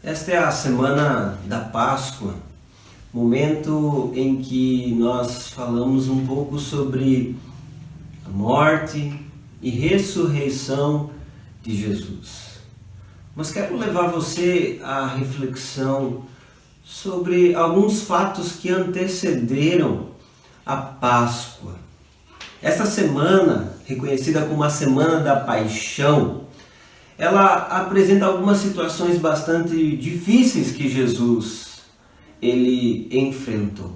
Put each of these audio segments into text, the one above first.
Esta é a semana da Páscoa, momento em que nós falamos um pouco sobre a morte e ressurreição de Jesus. Mas quero levar você à reflexão sobre alguns fatos que antecederam a Páscoa. Esta semana, reconhecida como a Semana da Paixão, ela apresenta algumas situações bastante difíceis que Jesus ele enfrentou.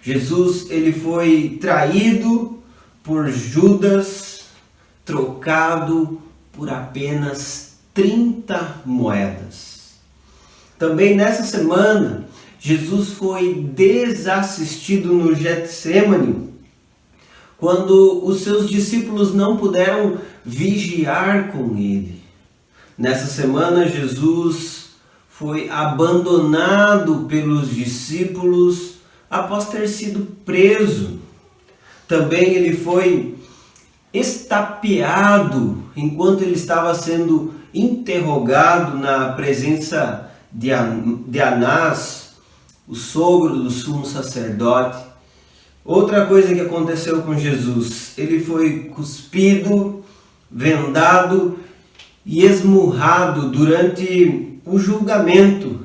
Jesus ele foi traído por Judas, trocado por apenas 30 moedas. Também nessa semana, Jesus foi desassistido no Getsêmani, quando os seus discípulos não puderam vigiar com ele. Nessa semana, Jesus foi abandonado pelos discípulos após ter sido preso. Também ele foi estapeado enquanto ele estava sendo interrogado na presença de Anás, o sogro do sumo sacerdote. Outra coisa que aconteceu com Jesus, ele foi cuspido, vendado e esmurrado durante o julgamento,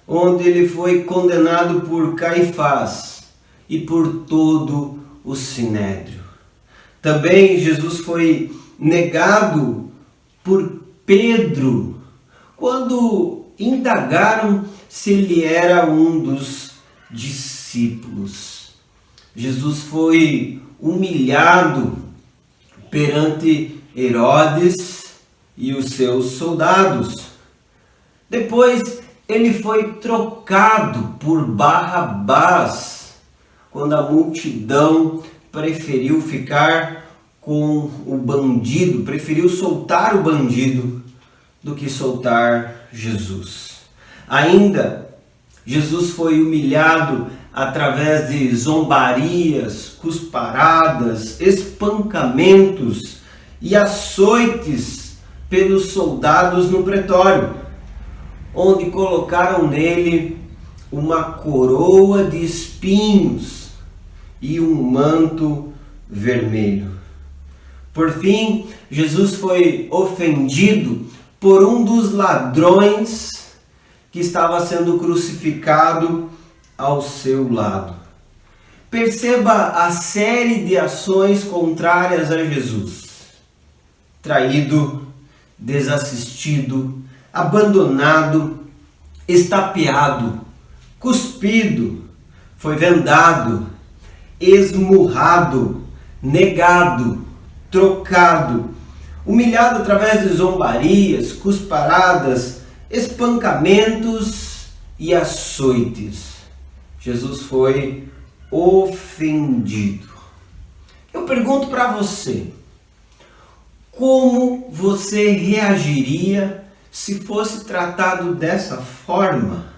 onde ele foi condenado por Caifás e por todo o Sinédrio. Também Jesus foi negado por Pedro, quando indagaram se ele era um dos discípulos. Jesus foi humilhado perante Herodes e os seus soldados. Depois ele foi trocado por Barrabás, quando a multidão preferiu ficar com o bandido, preferiu soltar o bandido do que soltar Jesus. Ainda, Jesus foi humilhado através de zombarias, cusparadas, espancamentos e açoites pelos soldados no pretório, onde colocaram nele uma coroa de espinhos e um manto vermelho. Por fim, Jesus foi ofendido por um dos ladrões que estava sendo crucificado ao seu lado. Perceba a série de ações contrárias a Jesus: traído, desassistido, abandonado, estapeado, cuspido, foi vendado, esmurrado, negado, trocado, humilhado através de zombarias, cusparadas, espancamentos e açoites. Jesus foi ofendido. Eu pergunto para você: como você reagiria se fosse tratado dessa forma?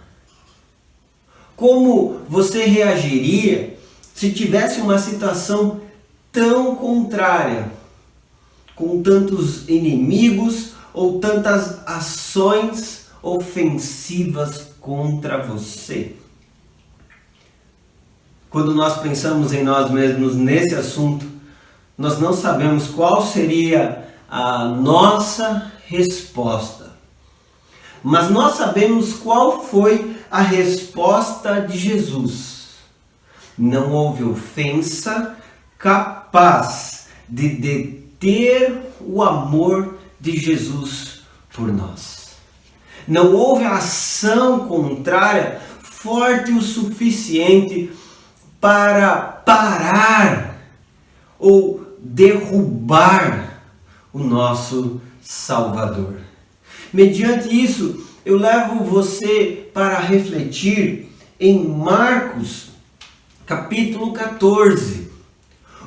Como você reagiria se tivesse uma situação tão contrária, com tantos inimigos ou tantas ações ofensivas contra você? Quando nós pensamos em nós mesmos nesse assunto, nós não sabemos qual seria a nossa resposta. Mas nós sabemos qual foi a resposta de Jesus. Não houve ofensa capaz de deter o amor de Jesus por nós. Não houve ação contrária forte o suficiente para parar ou derrubar o nosso Salvador. Mediante isso, eu levo você para refletir em Marcos, capítulo 14,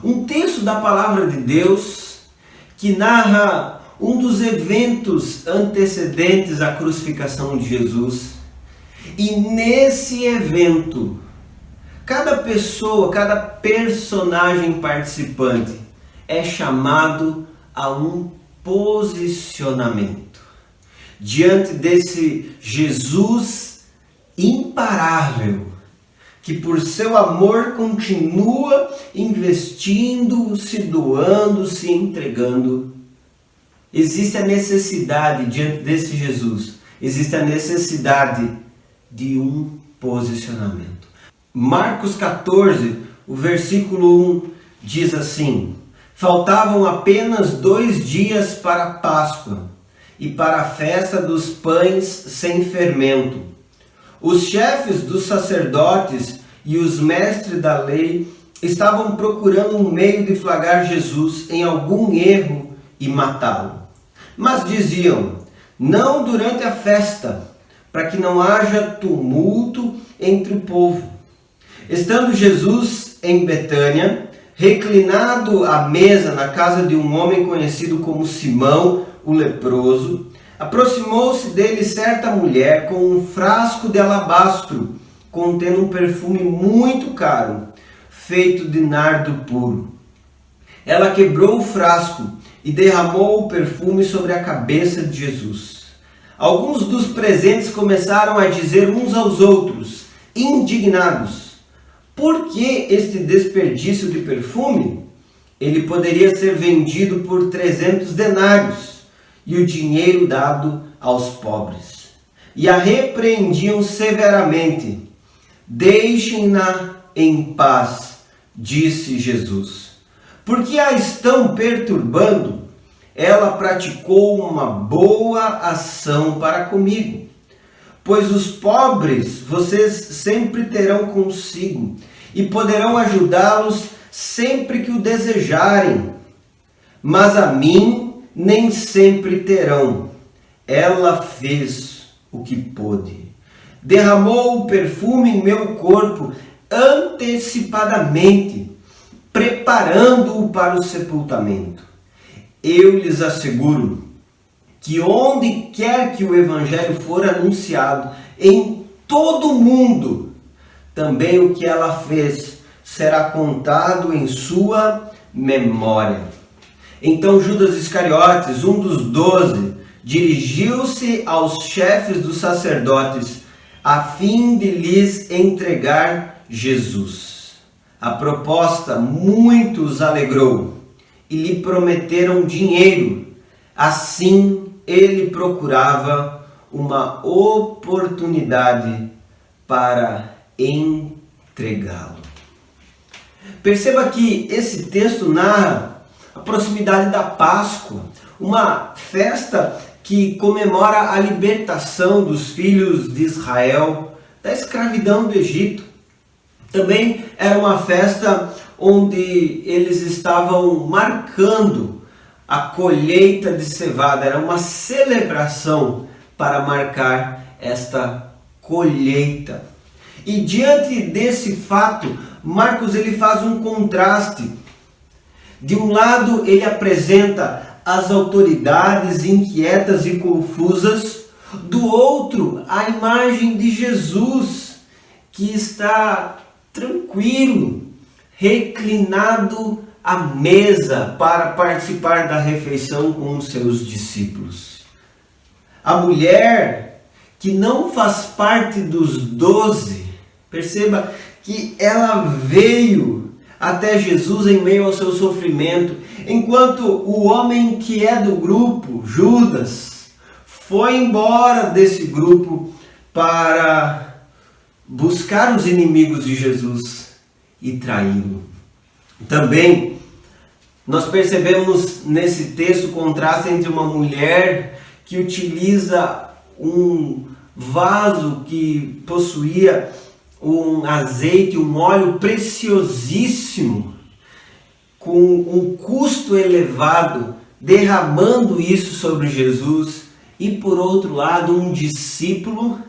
um texto da Palavra de Deus que narra um dos eventos antecedentes à crucificação de Jesus. E nesse evento, cada pessoa, cada personagem participante é chamado a um posicionamento. diante desse Jesus imparável, que por seu amor continua investindo, se doando, se entregando. Existe a necessidade diante desse Jesus, existe a necessidade de um posicionamento. Marcos 14, o versículo 1 diz assim: faltavam apenas 2 dias para a Páscoa e para a festa dos pães sem fermento. Os chefes dos sacerdotes e os mestres da lei estavam procurando um meio de flagrar Jesus em algum erro e matá-lo. Mas diziam: não durante a festa, para que não haja tumulto entre o povo. Estando Jesus em Betânia, reclinado à mesa na casa de um homem conhecido como Simão, o leproso, aproximou-se dele certa mulher com um frasco de alabastro, contendo um perfume muito caro, feito de nardo puro. Ela quebrou o frasco e derramou o perfume sobre a cabeça de Jesus. Alguns dos presentes começaram a dizer uns aos outros, indignados: por que este desperdício de perfume? Ele poderia ser vendido por 300 denários e o dinheiro dado aos pobres. E a repreendiam severamente. Deixem-na em paz, disse Jesus. Porque a estão perturbando? Ela praticou uma boa ação para comigo. Pois os pobres vocês sempre terão consigo e poderão ajudá-los sempre que o desejarem. Mas a mim nem sempre terão. Ela fez o que pôde. Derramou o perfume em meu corpo antecipadamente, preparando-o para o sepultamento. Eu lhes asseguro que onde quer que o Evangelho for anunciado, em todo o mundo, também o que ela fez será contado em sua memória. Então Judas Iscariotes, um dos 12, dirigiu-se aos chefes dos sacerdotes a fim de lhes entregar Jesus. A proposta muito os alegrou e lhe prometeram dinheiro. Assim ele procurava uma oportunidade para entregá-lo. Perceba que esse texto narra a proximidade da Páscoa, uma festa que comemora a libertação dos filhos de Israel da escravidão do Egito. Também era uma festa onde eles estavam marcando a colheita de cevada, era uma celebração para marcar esta colheita. E diante desse fato, Marcos ele faz um contraste. De um lado, ele apresenta as autoridades inquietas e confusas, do outro, a imagem de Jesus, que está tranquilo, reclinado à mesa para participar da refeição com os seus discípulos. A mulher que não faz parte dos 12, perceba que ela veio até Jesus em meio ao seu sofrimento, enquanto o homem que é do grupo, Judas, foi embora desse grupo para buscar os inimigos de Jesus e traí-lo. Também nós percebemos nesse texto o contraste entre uma mulher que utiliza um vaso que possuía um azeite, um óleo preciosíssimo, com um custo elevado, derramando isso sobre Jesus, e por outro lado um discípulo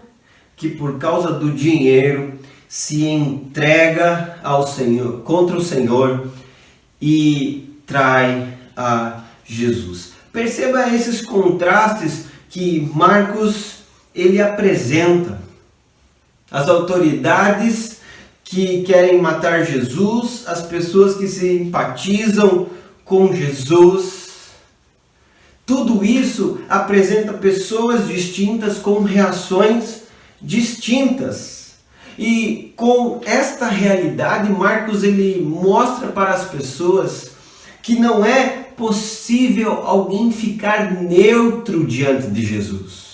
que por causa do dinheiro se entrega ao Senhor, contra o Senhor e trai a Jesus. Perceba esses contrastes que Marcos ele apresenta. As autoridades que querem matar Jesus, as pessoas que se simpatizam com Jesus. Tudo isso apresenta pessoas distintas com reações distintas. E com esta realidade, Marcos ele mostra para as pessoas que não é possível alguém ficar neutro diante de Jesus.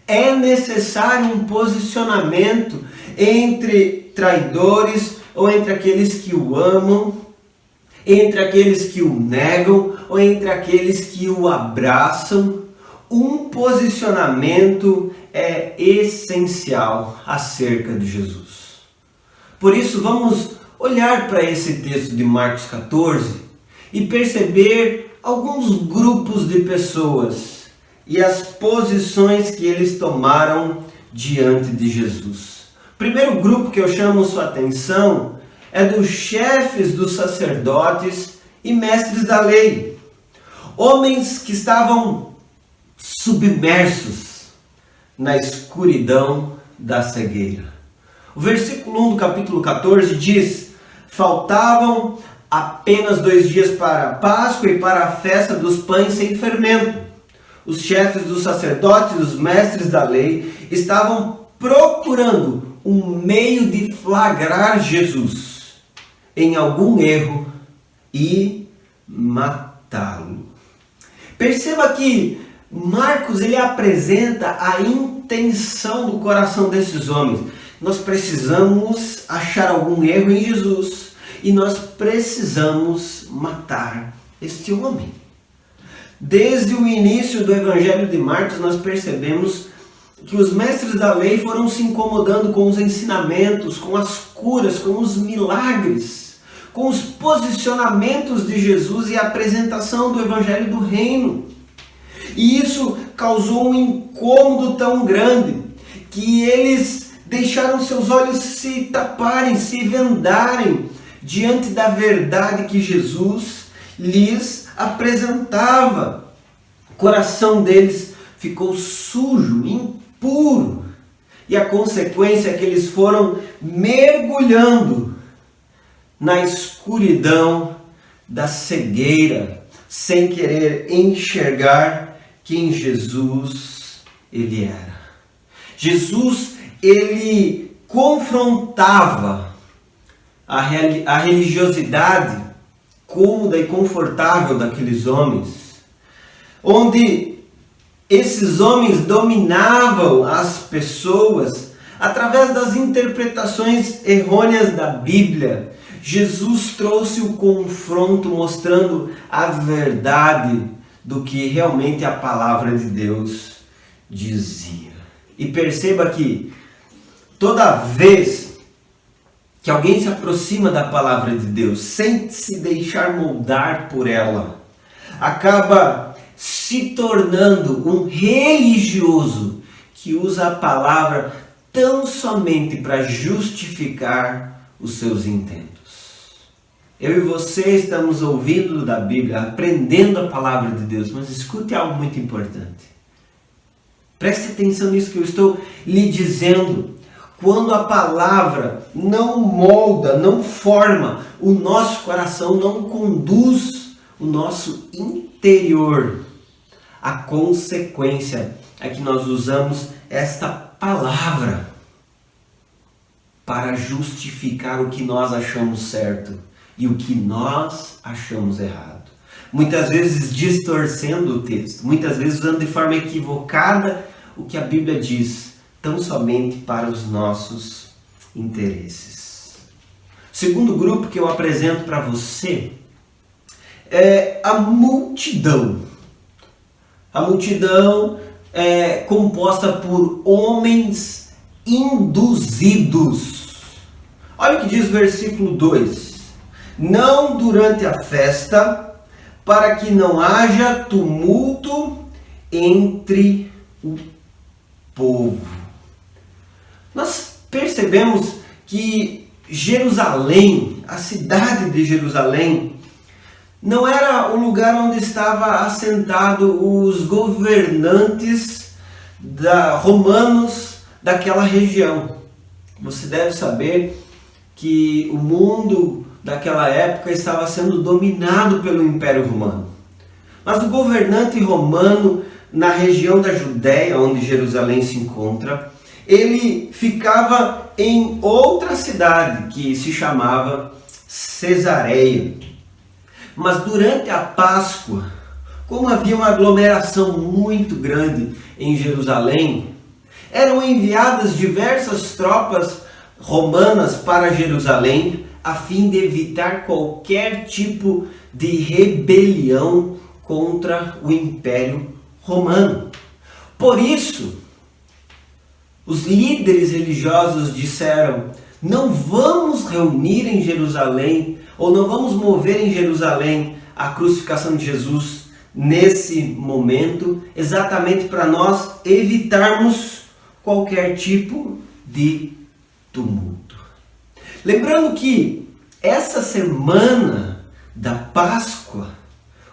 É necessário um posicionamento entre traidores ou entre aqueles que o amam, entre aqueles que o negam ou entre aqueles que o abraçam. Um posicionamento é essencial acerca de Jesus. Por isso, vamos olhar para esse texto de Marcos 14 e perceber alguns grupos de pessoas e as posições que eles tomaram diante de Jesus. O primeiro grupo que eu chamo sua atenção é dos chefes dos sacerdotes e mestres da lei. Homens que estavam submersos na escuridão da cegueira. O versículo 1 do capítulo 14 diz: faltavam apenas 2 dias para a Páscoa e para a festa dos pães sem fermento. Os chefes dos sacerdotes e os mestres da lei estavam procurando um meio de flagrar Jesus em algum erro e matá-lo. Perceba que Marcos ele apresenta a intenção do coração desses homens. Nós precisamos achar algum erro em Jesus e nós precisamos matar este homem. Desde o início do Evangelho de Marcos nós percebemos que os mestres da lei foram se incomodando com os ensinamentos, com as curas, com os milagres, com os posicionamentos de Jesus e a apresentação do Evangelho do Reino. E isso causou um incômodo tão grande que eles deixaram seus olhos se taparem, se vendarem diante da verdade que Jesus lhes apresentava. O coração deles ficou sujo, impuro. E a consequência é que eles foram mergulhando na escuridão da cegueira, sem querer enxergar quem Jesus ele era. Jesus ele confrontava a religiosidade cômoda e confortável daqueles homens, onde esses homens dominavam as pessoas através das interpretações errôneas da Bíblia. Jesus trouxe o confronto mostrando a verdade do que realmente a palavra de Deus dizia. E perceba que toda vez que alguém se aproxima da palavra de Deus sem se deixar moldar por ela, acaba se tornando um religioso que usa a palavra tão somente para justificar os seus intentos. Eu e você estamos ouvindo da Bíblia, aprendendo a palavra de Deus, mas escute algo muito importante. Preste atenção nisso que eu estou lhe dizendo. Quando a palavra não molda, não forma o nosso coração, não conduz o nosso interior, a consequência é que nós usamos esta palavra para justificar o que nós achamos certo e o que nós achamos errado. Muitas vezes distorcendo o texto, muitas vezes usando de forma equivocada o que a Bíblia diz, tão somente para os nossos interesses. O segundo grupo que eu apresento para você é a multidão. A multidão é composta por homens induzidos. Olha o que diz o versículo 2. Não durante a festa, para que não haja tumulto entre o povo. Nós percebemos que Jerusalém, a cidade de Jerusalém, não era o lugar onde estava assentado os governantes romanos daquela região. Você deve saber que o mundo daquela época estava sendo dominado pelo Império Romano. Mas o governante romano, na região da Judéia, onde Jerusalém se encontra, ele ficava em outra cidade que se chamava Cesareia. Mas durante a Páscoa, como havia uma aglomeração muito grande em Jerusalém, eram enviadas diversas tropas romanas para Jerusalém a fim de evitar qualquer tipo de rebelião contra o Império Romano. Por isso, os líderes religiosos disseram: não vamos reunir em Jerusalém, ou não vamos mover em Jerusalém a crucificação de Jesus nesse momento, exatamente para nós evitarmos qualquer tipo de tumulto. Lembrando que essa semana da Páscoa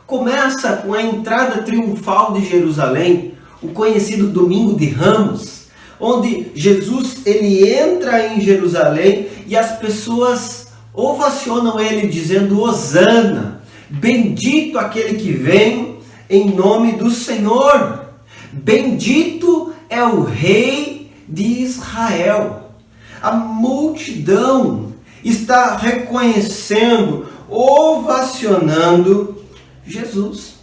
começa com a entrada triunfal de Jerusalém, o conhecido Domingo de Ramos, onde Jesus ele entra em Jerusalém e as pessoas ovacionam ele dizendo: Hosana, bendito aquele que vem em nome do Senhor, bendito é o Rei de Israel. A multidão está reconhecendo, ovacionando Jesus.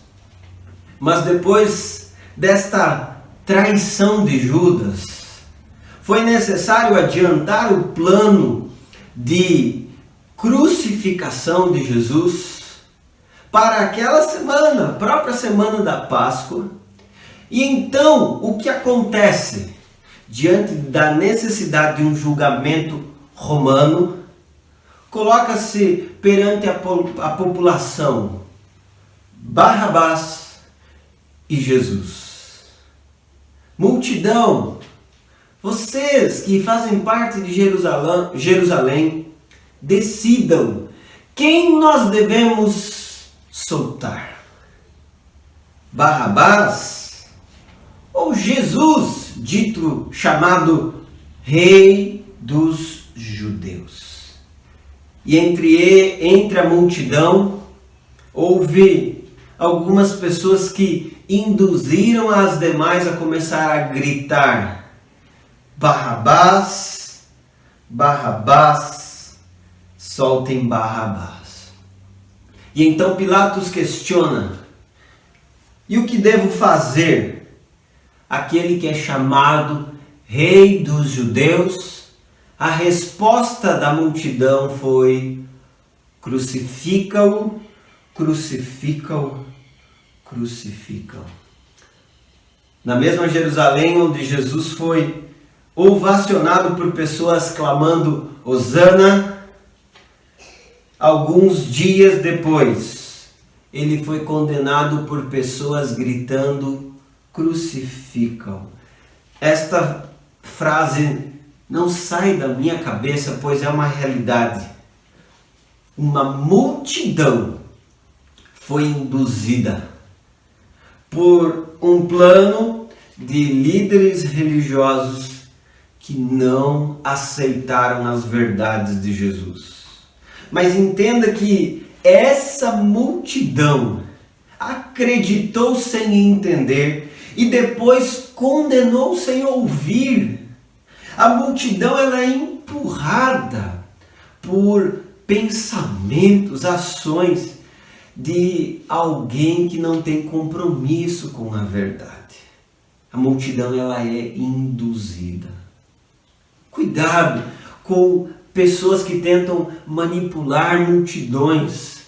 Mas depois desta traição de Judas, foi necessário adiantar o plano de crucificação de Jesus para aquela semana, a própria semana da Páscoa. E então, o que acontece? Diante da necessidade de um julgamento romano, coloca-se perante a população Barrabás e Jesus. Multidão, vocês que fazem parte de Jerusalém, decidam quem nós devemos soltar: Barrabás ou Jesus, dito chamado Rei dos Judeus? E entre a multidão houve algumas pessoas que induziram as demais a começar a gritar: Barrabás, Barrabás, soltem Barrabás. E então Pilatos questiona: e o que devo fazer? Aquele que é chamado Rei dos Judeus? A resposta da multidão foi: crucifica-o, crucifica-o, crucifica-o. Na mesma Jerusalém onde Jesus foi ovacionado por pessoas clamando Hosana, alguns dias depois, ele foi condenado por pessoas gritando: crucificam. Esta frase não sai da minha cabeça, pois é uma realidade. Uma multidão foi induzida por um plano de líderes religiosos que não aceitaram as verdades de Jesus. Mas entenda que essa multidão acreditou sem entender e depois condenou sem ouvir. A multidão ela é empurrada por pensamentos, ações de alguém que não tem compromisso com a verdade. A multidão ela é induzida. Cuidado com pessoas que tentam manipular multidões,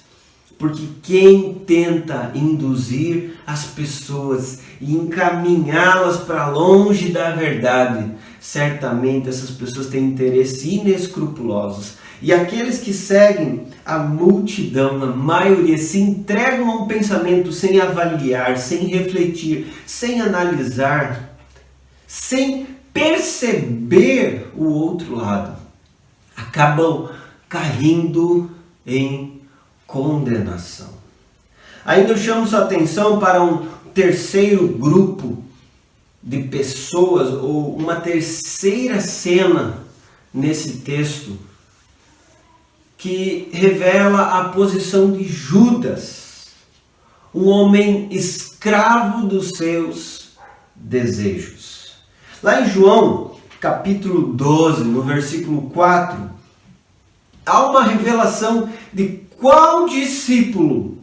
porque quem tenta induzir as pessoas e encaminhá-las para longe da verdade, certamente essas pessoas têm interesses inescrupulosos. E aqueles que seguem a multidão, na maioria, se entregam a um pensamento sem avaliar, sem refletir, sem analisar, sem perceber o outro lado, acabam caindo em condenação. Ainda eu chamo sua atenção para um terceiro grupo de pessoas, ou uma terceira cena nesse texto, que revela a posição de Judas, um homem escravo dos seus desejos. Lá em João, capítulo 12, no versículo 4, há uma revelação de qual discípulo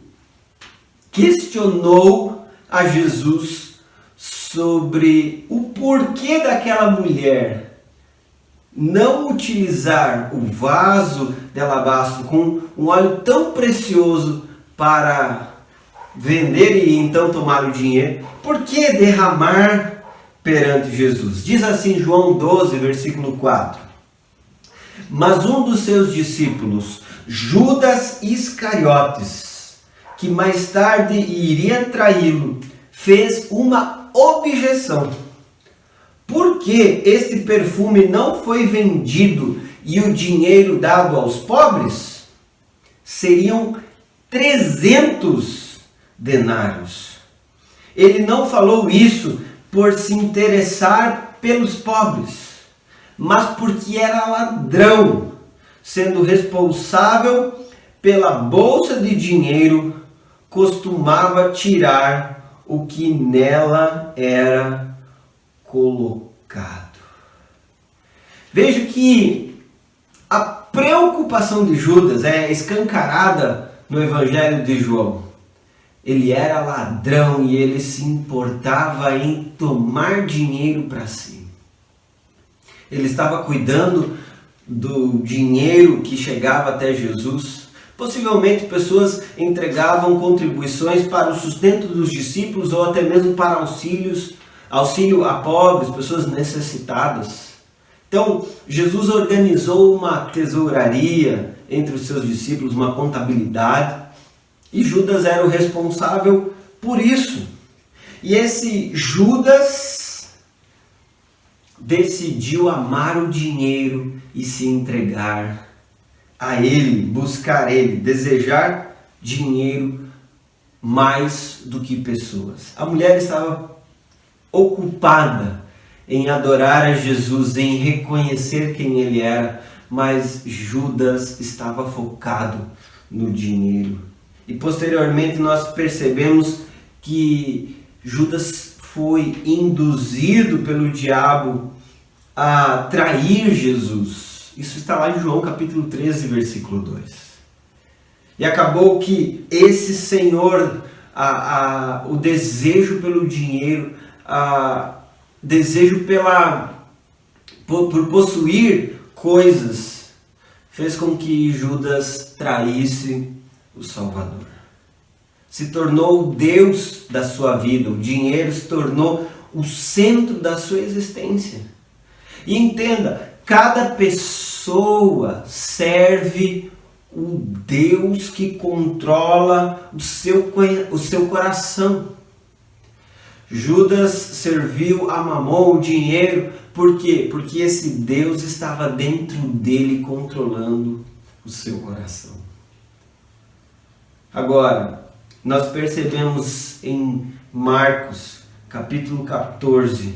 questionou a Jesus sobre o porquê daquela mulher não utilizar o vaso de alabastro com um óleo tão precioso para vender e então tomar o dinheiro. Por que derramar perante Jesus? Diz assim João 12, versículo 4. Mas um dos seus discípulos, Judas Iscariotes, que mais tarde iria traí-lo, fez uma objeção. Por que este perfume não foi vendido e o dinheiro dado aos pobres? Seriam 300 denários. Ele não falou isso por se interessar pelos pobres, mas porque era ladrão, sendo responsável pela bolsa de dinheiro, costumava tirar o que nela era colocado. Vejo que a preocupação de Judas é escancarada no Evangelho de João. Ele era ladrão e ele se importava em tomar dinheiro para si. Ele estava cuidando do dinheiro que chegava até Jesus. Possivelmente pessoas entregavam contribuições para o sustento dos discípulos ou até mesmo para auxílio a pobres, pessoas necessitadas. Então, Jesus organizou uma tesouraria entre os seus discípulos, uma contabilidade, e Judas era o responsável por isso. E esse Judas decidiu amar o dinheiro e se entregar a ele, buscar ele, desejar dinheiro mais do que pessoas. A mulher estava ocupada em adorar a Jesus, em reconhecer quem ele era, mas Judas estava focado no dinheiro. E posteriormente nós percebemos que Judas foi induzido pelo diabo a trair Jesus. Isso está lá em João capítulo 13, versículo 2. E acabou que esse senhor, o desejo pelo dinheiro, desejo por possuir coisas, fez com que Judas traísse o Salvador. Se tornou o Deus da sua vida, o dinheiro se tornou o centro da sua existência. E entenda, cada pessoa serve o Deus que controla o seu coração. Judas serviu a Mamon, o dinheiro, por quê? Porque esse Deus estava dentro dele, controlando o seu coração. Agora, nós percebemos em Marcos, capítulo 14,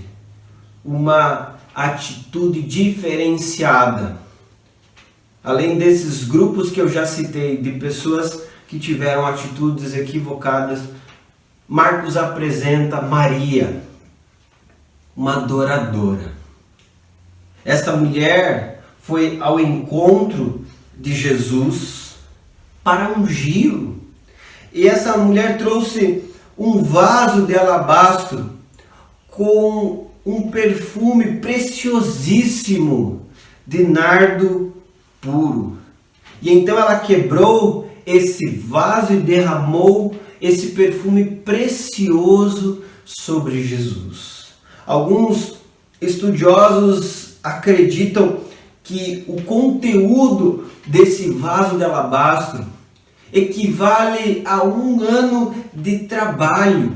uma atitude diferenciada. Além desses grupos que eu já citei, de pessoas que tiveram atitudes equivocadas, Marcos apresenta Maria, uma adoradora. Esta mulher foi ao encontro de Jesus para ungí-lo. E essa mulher trouxe um vaso de alabastro com um perfume preciosíssimo de nardo puro. E então ela quebrou esse vaso e derramou esse perfume precioso sobre Jesus. Alguns estudiosos acreditam que o conteúdo desse vaso de alabastro equivale a 1 ano de trabalho.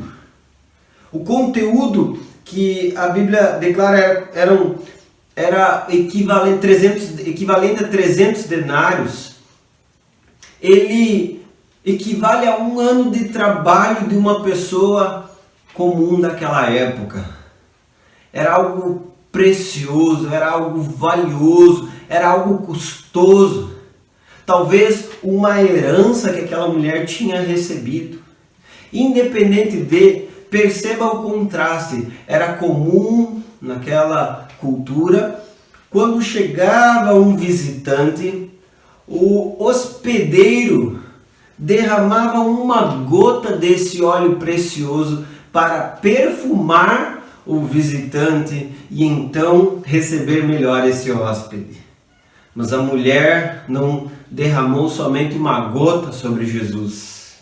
O conteúdo que a Bíblia declara era equivalente a 300 denários. Ele equivale a 1 ano de trabalho de uma pessoa comum daquela época. Era algo precioso, era algo valioso, era algo custoso. Talvez uma herança que aquela mulher tinha recebido. Independente de, perceba o contraste. Era comum naquela cultura, quando chegava um visitante, o hospedeiro derramava uma gota desse óleo precioso para perfumar o visitante e então receber melhor esse hóspede. Mas a mulher não derramou somente uma gota sobre Jesus.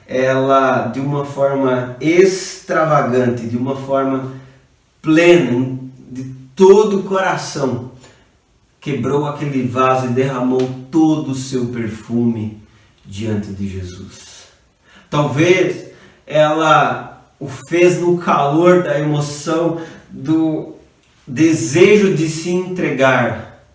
Ela, de uma forma extravagante, de uma forma plena, de todo o coração, quebrou aquele vaso e derramou todo o seu perfume diante de Jesus. Talvez ela o fez no calor da emoção, do desejo de se entregar.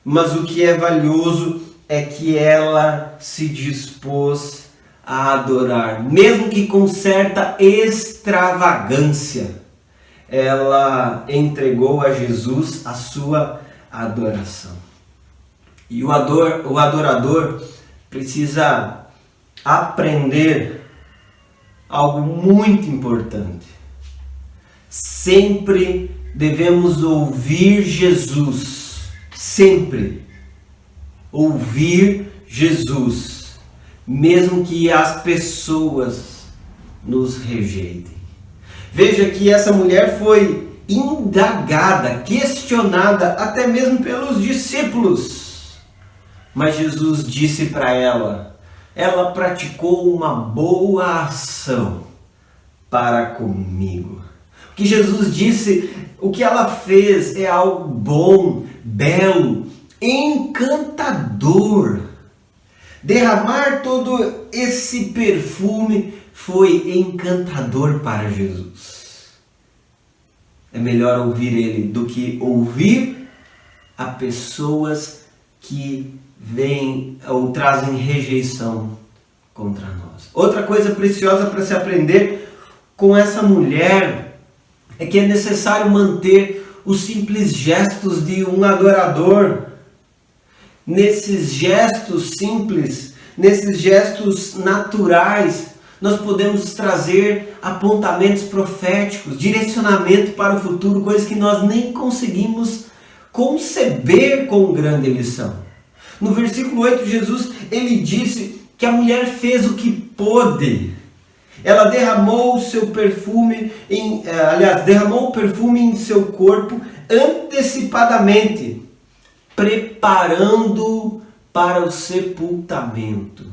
Mas o que é valioso é que ela se dispôs a adorar, mesmo que com certa extravagância. Ela entregou a Jesus a sua adoração. E o adorador precisa aprender algo muito importante. Sempre devemos ouvir Jesus. Sempre ouvir Jesus, mesmo que as pessoas nos rejeitem. Veja que essa mulher foi indagada, questionada até mesmo pelos discípulos. Mas Jesus disse para ela praticou uma boa ação para comigo. O que Jesus disse, o que ela fez é algo bom, belo, encantador. Derramar todo esse perfume foi encantador para Jesus. É melhor ouvir Ele do que ouvir a pessoas que vêm ou trazem rejeição contra nós. Outra coisa preciosa para se aprender com essa mulher é que é necessário manter os simples gestos de um adorador. Nesses gestos simples, nesses gestos naturais, nós podemos trazer apontamentos proféticos, direcionamento para o futuro, coisas que nós nem conseguimos conceber com grande lição. No versículo 8, Jesus ele disse que a mulher fez o que pôde. Ela derramou o seu perfume, derramou o perfume em seu corpo antecipadamente, preparando para o sepultamento.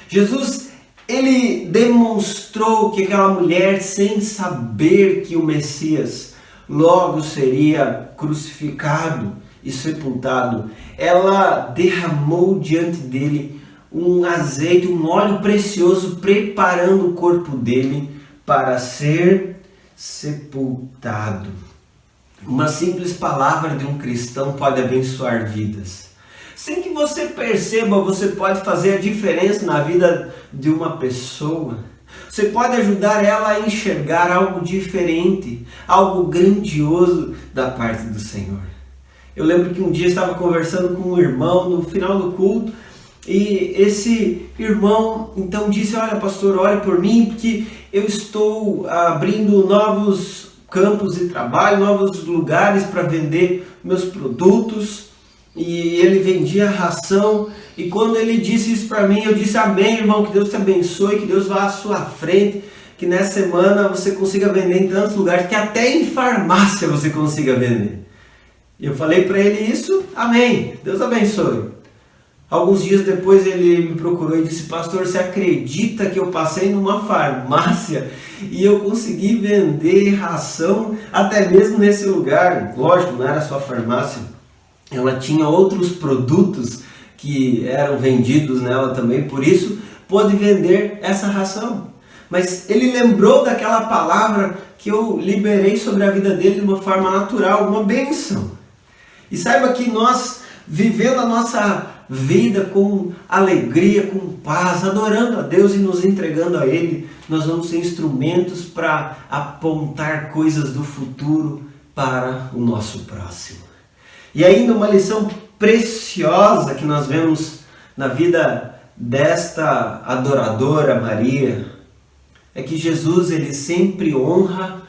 Jesus, ele demonstrou que aquela mulher, sem saber que o Messias logo seria crucificado e sepultado, ela derramou diante dele um azeite, um óleo precioso, preparando o corpo dele para ser sepultado. Uma simples palavra de um cristão pode abençoar vidas. Sem que você perceba, você pode fazer a diferença na vida de uma pessoa. Você pode ajudar ela a enxergar algo diferente, algo grandioso da parte do Senhor. Eu lembro que um dia eu estava conversando com um irmão no final do culto, e esse irmão então disse: olha, pastor, ore por mim, porque eu estou abrindo novos campos de trabalho, novos lugares para vender meus produtos. E ele vendia ração, e quando ele disse isso para mim, eu disse: amém, irmão, que Deus te abençoe, que Deus vá à sua frente, que nessa semana você consiga vender em tantos lugares, que até em farmácia você consiga vender. E eu falei para ele isso: amém, Deus abençoe. Alguns dias depois ele me procurou e disse: pastor, você acredita que eu passei numa farmácia e eu consegui vender ração até mesmo nesse lugar? Lógico, não era só a farmácia, ela tinha outros produtos que eram vendidos nela também, por isso pôde vender essa ração. Mas ele lembrou daquela palavra que eu liberei sobre a vida dele de uma forma natural, uma bênção. E saiba que nós, vivendo a nossa vida com alegria, com paz, adorando a Deus e nos entregando a Ele, nós vamos ser instrumentos para apontar coisas do futuro para o nosso próximo. E ainda uma lição preciosa que nós vemos na vida desta adoradora Maria é que Jesus ele sempre honra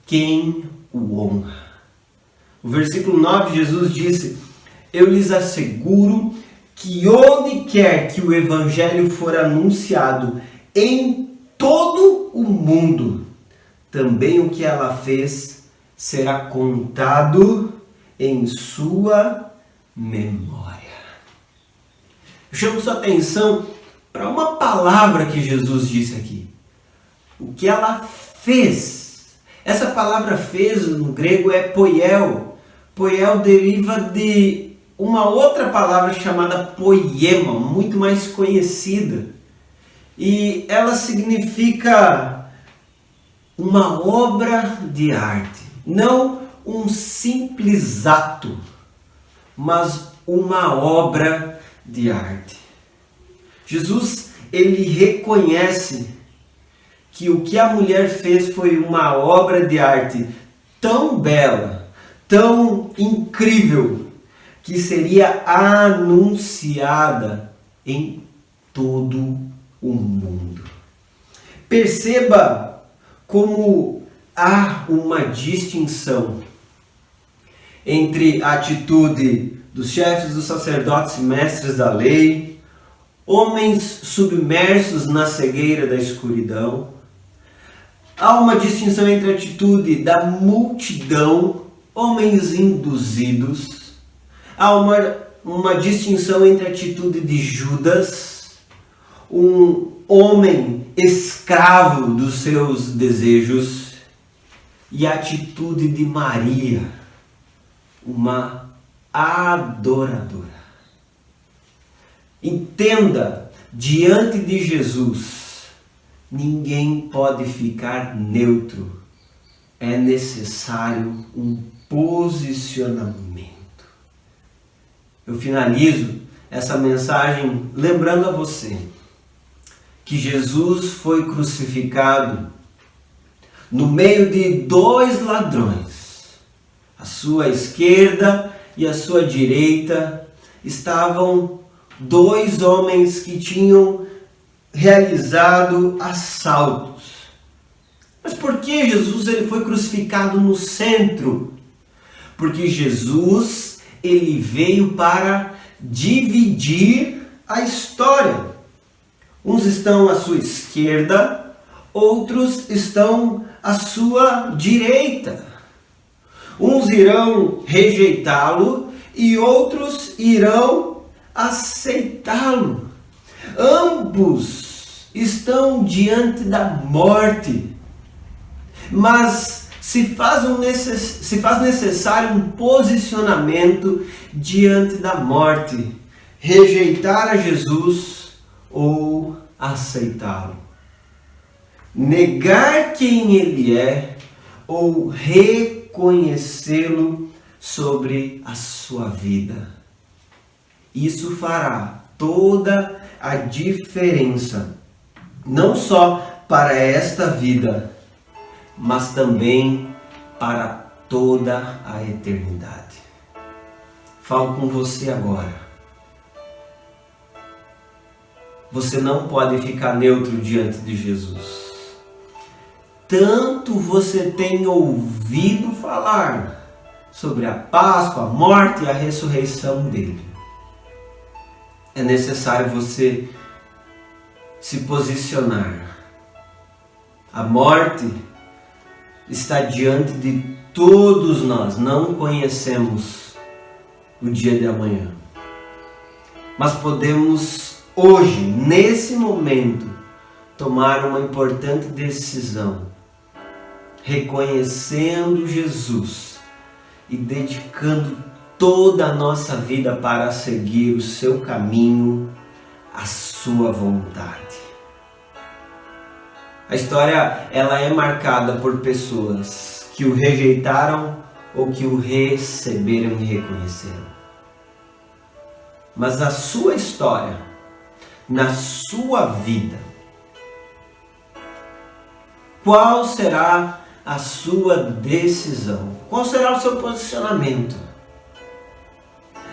quem o honra. O versículo 9, Jesus disse: eu lhes asseguro que onde quer que o evangelho for anunciado em todo o mundo, também o que ela fez será contado em sua memória. Eu chamo sua atenção para uma palavra que Jesus disse aqui. O que ela fez. Essa palavra fez no grego é poiel. Poiel deriva de uma outra palavra chamada poiema, muito mais conhecida. E ela significa uma obra de arte. Não um simples ato, mas uma obra de arte. Jesus, ele reconhece que o que a mulher fez foi uma obra de arte tão bela, tão incrível, que seria anunciada em todo o mundo. Perceba como há uma distinção entre a atitude dos chefes dos sacerdotes e mestres da lei, homens submersos na cegueira da escuridão. Há uma distinção entre a atitude da multidão, homens induzidos. Há uma distinção entre a atitude de Judas, um homem escravo dos seus desejos, e a atitude de Maria, uma adoradora. Entenda, diante de Jesus, ninguém pode ficar neutro. É necessário um posicionamento. Eu finalizo essa mensagem lembrando a você que Jesus foi crucificado no meio de dois ladrões. À sua esquerda e à sua direita estavam dois homens que tinham realizado assaltos. Mas por que Jesus ele foi crucificado no centro? Porque Jesus ele veio para dividir a história. Uns estão à sua esquerda, outros estão à sua direita. Uns irão rejeitá-lo e outros irão aceitá-lo. Ambos estão diante da morte, mas se faz necessário um posicionamento diante da morte, rejeitar a Jesus ou aceitá-lo, negar quem ele é ou reconhecê-lo sobre a sua vida. Isso fará toda a diferença, não só para esta vida, mas também para toda a eternidade. Falo com você agora. Você não pode ficar neutro diante de Jesus. Tanto você tem ouvido falar sobre a Páscoa, a morte e a ressurreição dele. É necessário você se posicionar. A morte está diante de todos nós. Não conhecemos o dia de amanhã. Mas podemos hoje, nesse momento, tomar uma importante decisão, reconhecendo Jesus e dedicando toda a nossa vida para seguir o seu caminho, a sua vontade. A história ela é marcada por pessoas que o rejeitaram ou que o receberam e reconheceram. Mas a sua história, na sua vida, qual será a sua decisão? Qual será o seu posicionamento?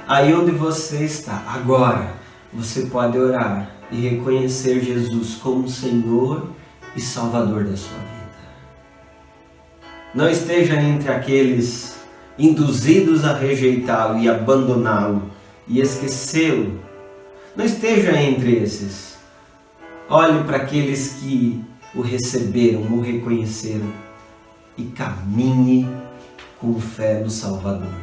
Aí onde você está agora, você pode orar e reconhecer Jesus como Senhor e Salvador da sua vida. Não esteja entre aqueles induzidos a rejeitá-lo e abandoná-lo e esquecê-lo. Não esteja entre esses. Olhe para aqueles que o receberam, o reconheceram e caminhe com fé no Salvador.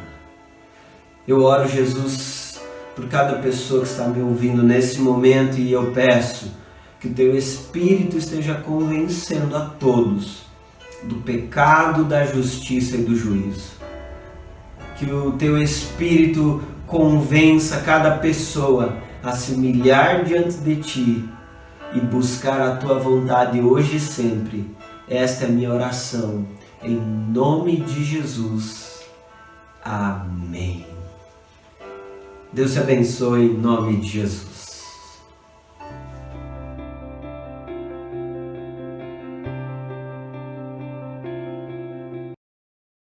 Eu oro, Jesus, por cada pessoa que está me ouvindo nesse momento, e eu peço que o Teu Espírito esteja convencendo a todos do pecado, da justiça e do juízo. Que o Teu Espírito convença cada pessoa a se humilhar diante de Ti e buscar a Tua vontade hoje e sempre. Esta é a minha oração, em nome de Jesus. Amém. Deus te abençoe em nome de Jesus.